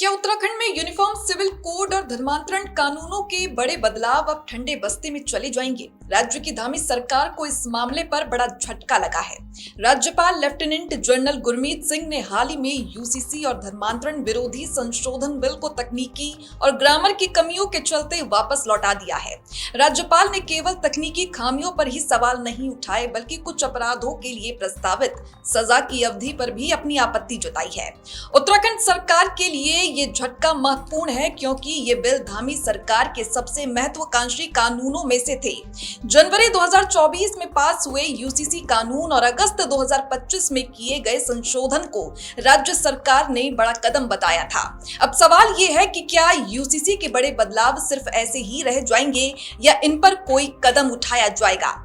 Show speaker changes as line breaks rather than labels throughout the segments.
क्या उत्तराखंड में uniform civil code और धर्मांतरण कानूनों के बड़े बदलाव अब ठंडे बस्ते में चले जाएंगे? राज्य की धामी सरकार को इस मामले पर बड़ा झटका लगा है। राज्यपाल लेफ्टिनेंट जनरल गुरमीत सिंह ने हाल ही में यूसीसी और धर्मांतरण विरोधी संशोधन बिल को तकनीकी और ग्रामर की कमियों के चलते वापस लौटा दिया है। राज्यपाल ने केवल तकनीकी खामियों पर ही सवाल नहीं उठाए, बल्कि कुछ अपराधों के लिए प्रस्तावित सजा की अवधि पर भी अपनी आपत्ति जताई है। उत्तराखंड सरकार के लिए ये झटका महत्वपूर्ण है, क्योंकि ये बिल धामी सरकार के सबसे महत्वाकांक्षी कानूनों में से थे। जनवरी 2024 में पास हुए यूसीसी कानून और अगस्त 2025 में किए गए संशोधन को राज्य सरकार ने बड़ा कदम बताया था। अब सवाल ये है कि क्या यूसीसी के बड़े बदलाव सिर्फ ऐसे ही रह जाएंगे या इन पर कोई कदम उठाया जाएगा?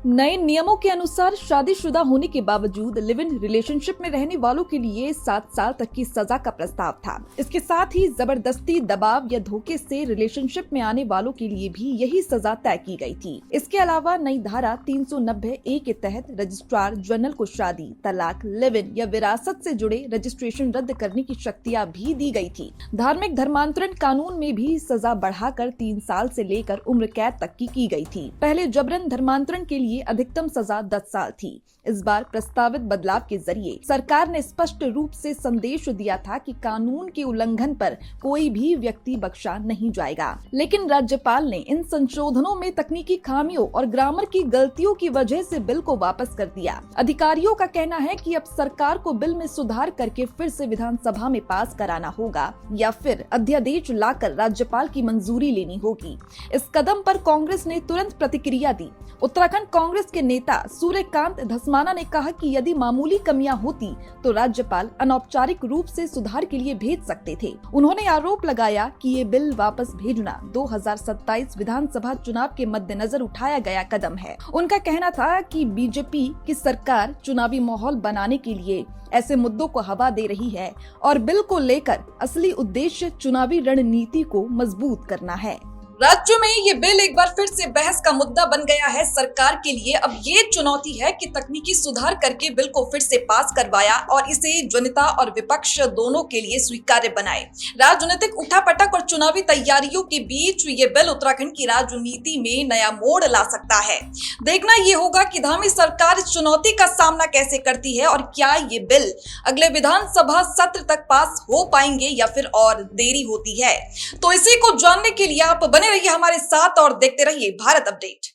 नए नियमों के अनुसार शादीशुदा होने के बावजूद लिव इन रिलेशनशिप में रहने वालों के लिए 7 साल तक की सजा का प्रस्ताव था। इसके साथ ही जबरदस्ती, दबाव या धोखे से रिलेशनशिप में आने वालों के लिए भी यही सजा तय की गई थी। इसके अलावा नई धारा 390A के तहत रजिस्ट्रार जनरल को शादी, तलाक, लिव इन या विरासत से जुड़े रजिस्ट्रेशन रद्द करने की शक्तियाँ भी दी गई थी। धार्मिक धर्मांतरण कानून में भी सजा बढ़ाकर 3 साल से लेकर उम्र कैद तक की गई थी। पहले जबरन धर्मांतरण के लिए अधिकतम सजा 10 साल थी। इस बार प्रस्तावित बदलाव के जरिए सरकार ने स्पष्ट रूप से संदेश दिया था कि कानून के उल्लंघन पर कोई भी व्यक्ति बख्शा नहीं जाएगा। लेकिन राज्यपाल ने इन संशोधनों में तकनीकी खामियों और ग्रामर की गलतियों की वजह से बिल को वापस कर दिया। अधिकारियों का कहना है कि अब सरकार को बिल में सुधार करके फिर से विधानसभा में पास कराना होगा या फिर अध्यादेश लाकर राज्यपाल की मंजूरी लेनी होगी। इस कदम पर कांग्रेस ने तुरंत प्रतिक्रिया दी। उत्तराखंड कांग्रेस के नेता सूर्यकांत धस्माना ने कहा कि यदि मामूली कमियां होती तो राज्यपाल अनौपचारिक रूप से सुधार के लिए भेज सकते थे। उन्होंने आरोप लगाया कि ये बिल वापस भेजना 2027 विधानसभा चुनाव के मद्देनजर उठाया गया कदम है। उनका कहना था कि बीजेपी की सरकार चुनावी माहौल बनाने के लिए ऐसे मुद्दों को हवा दे रही है और बिल को लेकर असली उद्देश्य चुनावी रणनीति को मजबूत करना है।
राज्य में ये बिल एक बार फिर से बहस का मुद्दा बन गया है सरकार के लिए। अब ये चुनौती है कि तकनीकी सुधार करके बिल को फिर से पास करवाया और इसे जनता और विपक्ष दोनों के लिए स्वीकार्य बनाए। राजनीतिक उठापटक और चुनावी तैयारियों के बीच ये बिल उत्तराखंड की राजनीति में नया मोड़ ला सकता है। देखना ये होगा कि धामी सरकार इस चुनौती का सामना कैसे करती है और क्या ये बिल अगले विधानसभा सत्र तक पास हो पाएंगे या फिर और देरी होती है। तो इसी को जानने के लिए आप बने रहिए हमारे साथ और देखते रहिए भारत अपडेट।